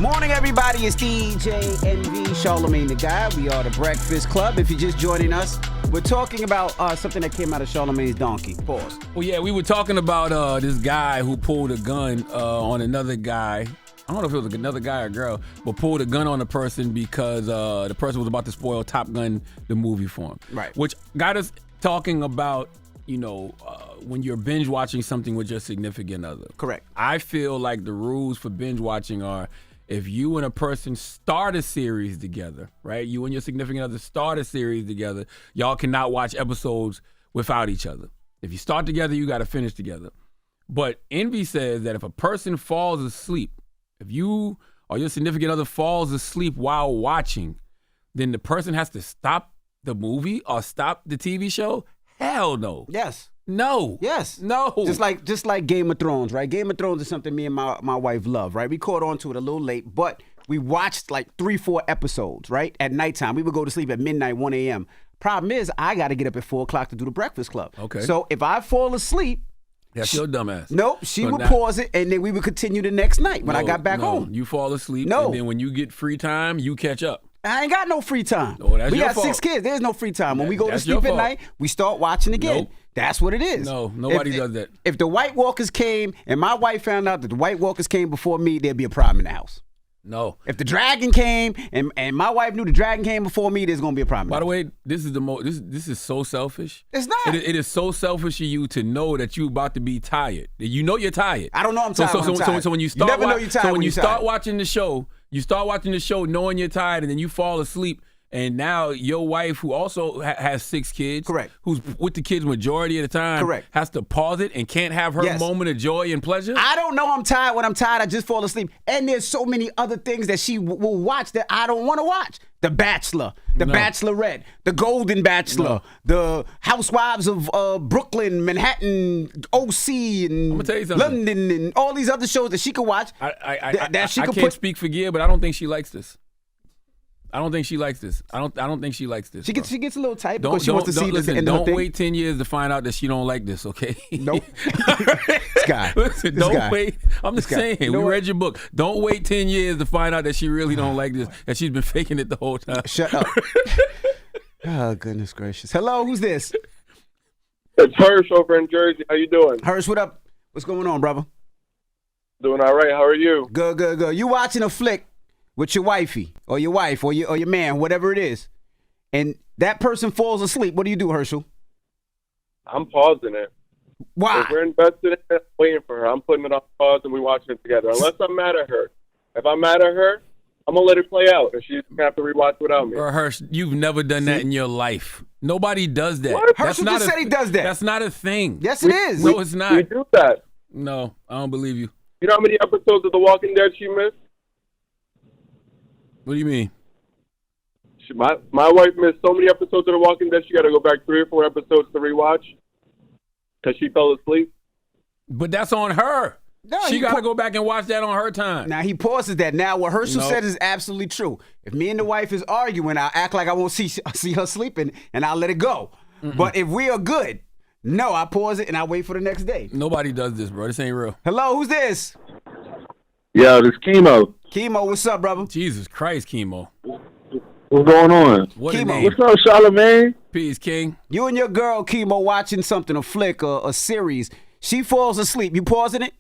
Morning, everybody. It's DJ NV, Charlamagne the Guy. We are the Breakfast Club. If you're just joining us, we're talking about something that came out of Charlamagne's donkey. Pause. Well, yeah, we were talking about this guy who pulled a gun on another guy. I don't know if it was another guy or girl, but pulled a gun on a person because the person was about to spoil Top Gun, the movie, for him. Right. Which got us talking about, when you're binge watching something with your significant other. Correct. I feel like the rules for binge watching are, if you and a person start a series together, right? You and your significant other start a series together, y'all cannot watch episodes without each other. If you start together, you got to finish together. But Envy says that if a person falls asleep, if you or your significant other falls asleep while watching, then the person has to stop the movie or stop the TV show? Hell no. Yes. No. Yes. No. Just like Game of Thrones, right? Game of Thrones is something me and my wife love, right? We caught on to it a little late, but we watched like 3-4 episodes, right? At nighttime. We would go to sleep at midnight, 1 a.m. Problem is, I got to get up at 4 o'clock to do the Breakfast Club. Okay. So if I fall asleep, that's your dumbass. Nope, she would pause it, and then we would continue the next night when I got back home. You fall asleep, No. and then when you get free time, you catch up. I ain't got no free time. Oh, that's we your got fault. 6 kids. There's no free time. When we go to That's sleep your at fault. night, we start watching again. Nope. That's what it is. No, nobody does that. If the White Walkers came and my wife found out that the White Walkers came before me, there'd be a problem in the house. No. If the dragon came and my wife knew the dragon came before me, there's gonna be a problem. By the way, this is the most. This is so selfish. It's not. It is so selfish of you to know that you're about to be tired. You know you're tired. I don't know I'm tired. when I'm tired. So when you start, you never know you're tired. So when you start tired. watching the show, you start watching the show knowing you're tired, and then you fall asleep. And now your wife, who also has 6 kids, correct, who's with the kids majority of the time, correct, has to pause it and can't have her moment of joy and pleasure. I don't know I'm tired. When I'm tired, I just fall asleep. And there's so many other things that she will watch that I don't want to watch. The Bachelor, The Bachelorette, The Golden Bachelor, The Housewives of Brooklyn, Manhattan, OC, and London, and all these other shows that she could watch. I can't speak for Gia, but I don't think she likes this. I don't think she likes this. I don't think she likes this. She gets a little tight because she wants to see this. Don't wait 10 years to find out that she don't like this. Okay? Nope. This guy. Listen, this don't guy. wait. I'm just saying. We read your book. Don't wait 10 years to find out that she really don't like this. That she's been faking it the whole time. Shut up. Oh, goodness gracious. Hello, who's this? It's Hirsch over in Jersey. How you doing? Hirsch, what up? What's going on, brother? Doing all right. How are you? Good. You watching a flick with your wifey or your wife or your man, whatever it is, and that person falls asleep. What do you do, Herschel? I'm pausing it. Why? If we're invested in it, waiting for her. I'm putting it on pause and we watching it together. Unless I'm mad at her. If I'm mad at her, I'm going to let it play out, and she's going to have to rewatch without me. Or Hirsch, you've never done that in your life. Nobody does that. What? Herschel just said he does that. That's not a thing. Yes, it is. No, it's not. We do that. No, I don't believe you. You know how many episodes of The Walking Dead she missed? What do you mean? My wife missed so many episodes of The Walking Dead, she got to go back 3 or 4 episodes to rewatch because she fell asleep. But that's on her. No, she got to go back and watch that on her time. Now, he pauses that. Now, what Herschel said is absolutely true. If me and the wife is arguing, I'll act like I won't see her sleeping, and I'll let it go. Mm-mm. But if we are good, no, I pause it, and I wait for the next day. Nobody does this, bro. This ain't real. Hello, who's this? Yo, this Chemo. Chemo, what's up, brother? Jesus Christ, Chemo. What's going on? What Chemo. a name. What's up, Charlamagne? Peace, King. You and your girl, Chemo, watching something, a flick, a series. She falls asleep. You pausing it?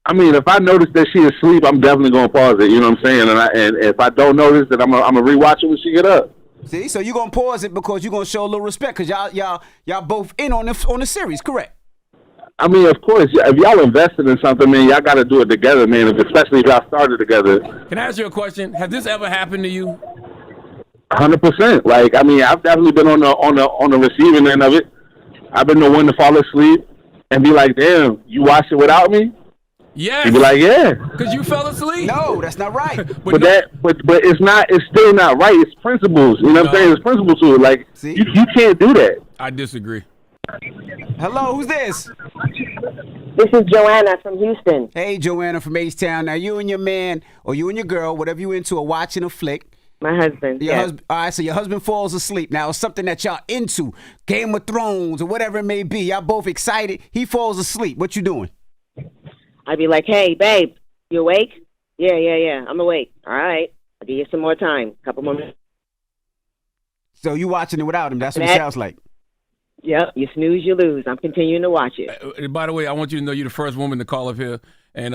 I mean, if I notice that she is asleep, I'm definitely going to pause it. You know what I'm saying? And if I don't notice that, I'm going to rewatch it when she get up. See, so you're going to pause it because you're going to show a little respect because y'all both in on the series, correct? I mean, of course, if y'all invested in something, man, y'all got to do it together, man, especially if y'all started together. Can I ask you a question? Has this ever happened to you? 100%. Like, I mean, I've definitely been on the receiving end of it. I've been the one to fall asleep and be like, damn, you watched it without me? Yes. You be like, yeah. Because you fell asleep. No, that's not right. but it's still not right. It's principles. You know what I'm saying? There's principles to it. Like, you can't do that. I disagree. Hello, who's this? This is Joanna from Houston. Hey, Joanna from H-Town. Now, you and your man or you and your girl, whatever you into, are watching a flick. My husband. All right, so your husband falls asleep. Now, it's something that y'all into, Game of Thrones or whatever it may be. Y'all both excited. He falls asleep. What you doing? I'd be like, hey, babe, you awake? Yeah. I'm awake. All right. I'll give you some more time. A couple more minutes. So you watching it without him? That's what it sounds like. Yep. You snooze, you lose. I'm continuing to watch it. By the way, I want you to know you're the first woman to call up here. And,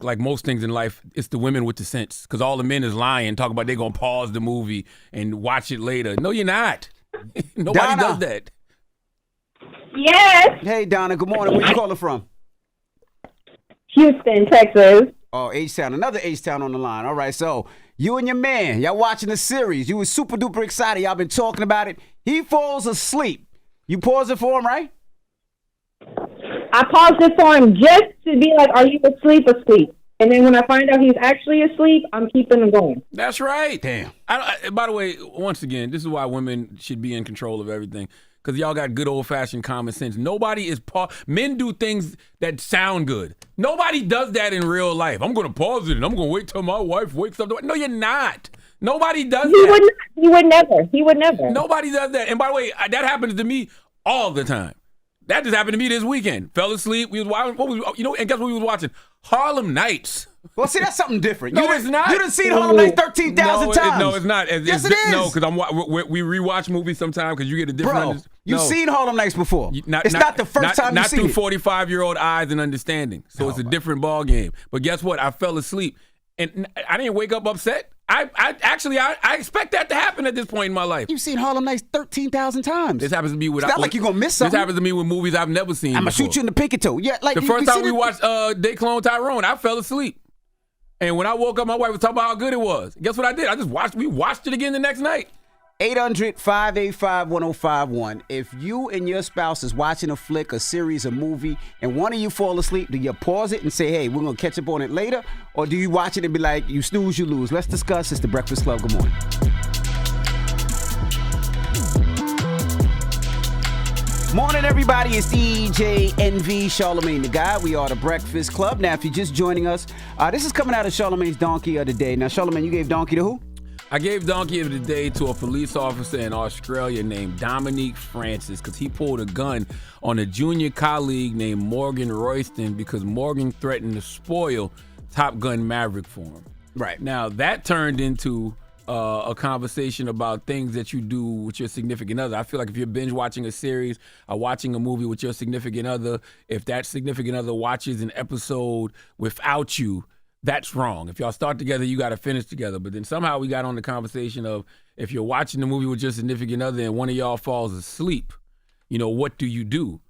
like most things in life, it's the women with the sense. Because all the men is lying, talk about they're going to pause the movie and watch it later. No, you're not. Nobody Donna. does that. Yes, Hey, Donna, good morning. Where you calling from? Houston, Texas. Oh, H-Town. Another H-Town on the line. All right, so you and your man, y'all watching the series. You was super duper excited. Y'all been talking about it. He falls asleep. You pause it for him, right? I paused it for him just to be like, are you asleep? And then when I find out he's actually asleep, I'm keeping him going. That's right. Damn. By the way, once again, this is why women should be in control of everything. Because y'all got good old-fashioned common sense. Nobody is men do things that sound good. Nobody does that in real life. I'm going to pause it and I'm going to wait till my wife wakes up. No, you're not. Nobody does that. He would never. Nobody does that. And by the way, that happens to me all the time. That just happened to me this weekend. Fell asleep. We was watching. And guess what we was watching? Harlem Nights. Well, see, that's something different. No, it's not. You done seen Harlem Nights 13,000 times. No, it's not. Yes, it is. No, because we rewatch movies sometimes because you get a different. Bro, you've seen Harlem Nights before. It's not the first time you've seen it. Not through 45-year-old eyes and understanding. So it's a different ball game. But guess what? I fell asleep, and I didn't wake up upset. I expect that to happen at this point in my life. You've seen Harlem Nights 13,000 times. This happens to me with. It's not like you're gonna miss something. This happens to me with movies I've never seen. I'm gonna shoot you in the pinky toe. Yeah, like the first time we watched They Clone Tyrone, I fell asleep. And when I woke up, my wife was talking about how good it was. Guess what I did? We watched it again the next night. 800-585-1051. If you and your spouse is watching a flick, a series, a movie, and one of you fall asleep, do you pause it and say, hey, we're going to catch up on it later? Or do you watch it and be like, you snooze, you lose? Let's discuss. It's The Breakfast Club. Good morning. Morning, everybody. It's DJ NV, Charlamagne the Guy. We are The Breakfast Club. Now, if you're just joining us, this is coming out of Charlamagne's Donkey of the Day. Now, Charlamagne, you gave Donkey to who? I gave Donkey of the Day to a police officer in Australia named Dominique Francis because he pulled a gun on a junior colleague named Morgan Royston because Morgan threatened to spoil Top Gun Maverick for him. Right. Now, that turned into a conversation about things that you do with your significant other. I feel like if you're binge watching a series or watching a movie with your significant other, if that significant other watches an episode without you, that's wrong. If y'all start together, you got to finish together. But then somehow we got on the conversation of if you're watching the movie with your significant other and one of y'all falls asleep, what do you do?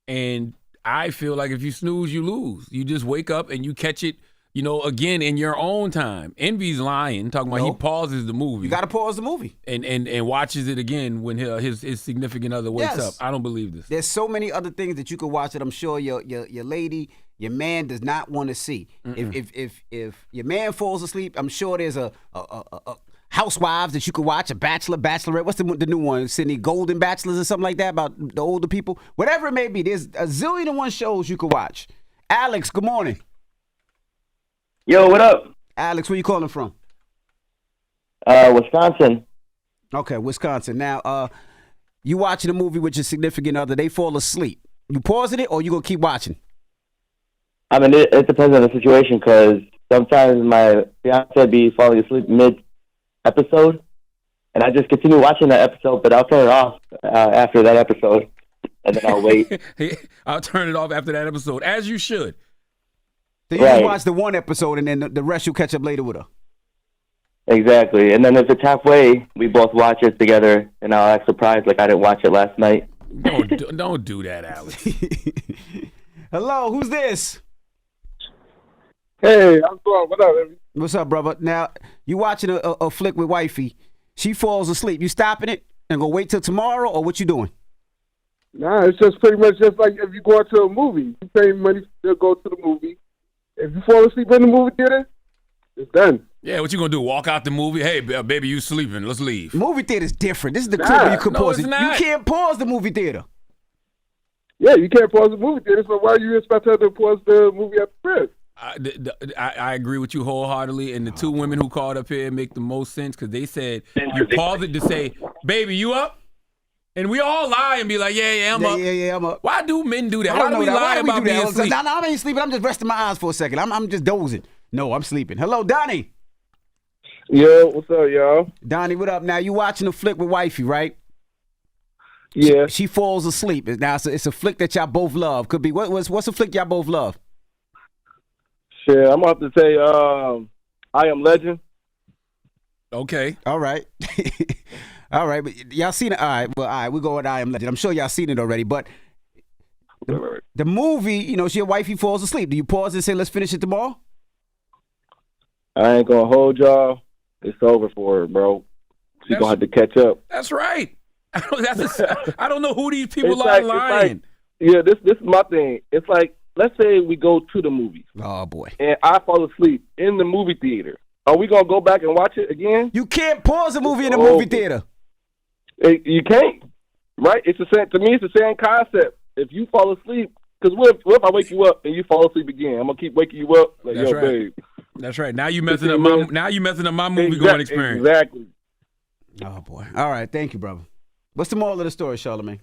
And I feel like if you snooze, you lose. You just wake up and you catch it, again in your own time. Envy's lying, talking about he pauses the movie. You got to pause the movie. And watches it again when his significant other wakes up. I don't believe this. There's so many other things that you could watch that I'm sure your lady, your man does not want to see. If your man falls asleep, I'm sure there's a Housewives that you could watch, a Bachelor, Bachelorette. What's the new one? Sydney Golden Bachelors or something like that about the older people. Whatever it may be, there's a zillion and one shows you could watch. Alex, good morning. Yo, what up? Alex, where you calling from? Wisconsin. Okay, Wisconsin. Now, you watching a movie with your significant other, they fall asleep. You pausing it or you gonna keep watching? I mean, it depends on the situation because sometimes my fiance be falling asleep mid-episode, and I just continue watching that episode, but I'll turn it off after that episode, and then I'll wait. I'll turn it off after that episode, as you should. So you just watch the one episode, and then the rest you'll catch up later with her. Exactly, and then if it's halfway, we both watch it together, and I'll act surprised like I didn't watch it last night. Don't do that, Alex. Hello, who's this? Hey, I'm going. What up, baby? What's up, brother? Now, you watching a flick with wifey. She falls asleep. You stopping it and go wait till tomorrow, or what you doing? Nah, it's just pretty much just like if you go to a movie. You pay money to go to the movie. If you fall asleep in the movie theater, it's done. Yeah, what you gonna do? Walk out the movie? Hey, baby, you sleeping? Let's leave. Movie theater's different. This is the club where you can pause it. Not. You can't pause the movie theater. Yeah, you can't pause the movie theater, so why you expect her to pause the movie at the crib? I agree with you wholeheartedly, and the two women who called up here make the most sense because they said you pause it to say, baby, you up? And we all lie and be like, yeah, I'm up. Yeah, I'm up. Why do men do that? Why do we lie about being asleep? No, I ain't sleeping. I'm just resting my eyes for a second. I'm just dozing. No, I'm sleeping. Hello, Donnie. Yo, what's up, y'all? Donnie, what up? Now, you watching a flick with wifey, right? Yeah. She falls asleep. Now, it's a flick that y'all both love. Could be, what's a flick y'all both love? Shit, I'm going to have to say I Am Legend. Okay. All right. All right. But y'all seen it? All right. We'll go with I Am Legend. I'm sure y'all seen it already. But the movie, you know, your wifey falls asleep. Do you pause and say, let's finish it tomorrow? I ain't going to hold y'all. It's over for her, bro. She's going to have to catch up. That's right. I don't know who these people It's are like, lying. Yeah, this is my thing. It's like, let's say we go to the movies. Oh, boy. And I fall asleep in the movie theater. Are we going to go back and watch it again? You can't pause a movie in a movie theater. You can't. Right? It's the same. To me, it's the same concept. If you fall asleep, because what if I wake you up and you fall asleep again? I'm going to keep waking you up. Like, That's yo, right. babe. That's right. Now you messing up my movie going experience. Exactly. Oh, boy. All right. Thank you, brother. What's the moral of the story, Charlamagne?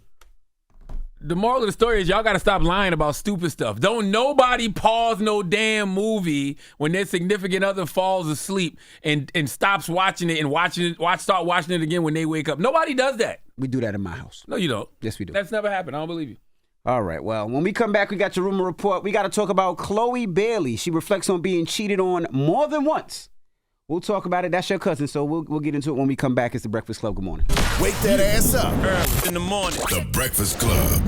The moral of the story is y'all got to stop lying about stupid stuff. Don't nobody pause no damn movie when their significant other falls asleep and stops watching it and start watching it again when they wake up. Nobody does that. We do that in my house. No, you don't. Yes, we do. That's never happened. I don't believe you. All right. Well, when we come back, we got your rumor report. We got to talk about Chloe Bailey. She reflects on being cheated on more than once. We'll talk about it. That's your cousin, so we'll get into it when we come back. It's The Breakfast Club. Good morning. Wake that ass up. Early in the morning. The Breakfast Club.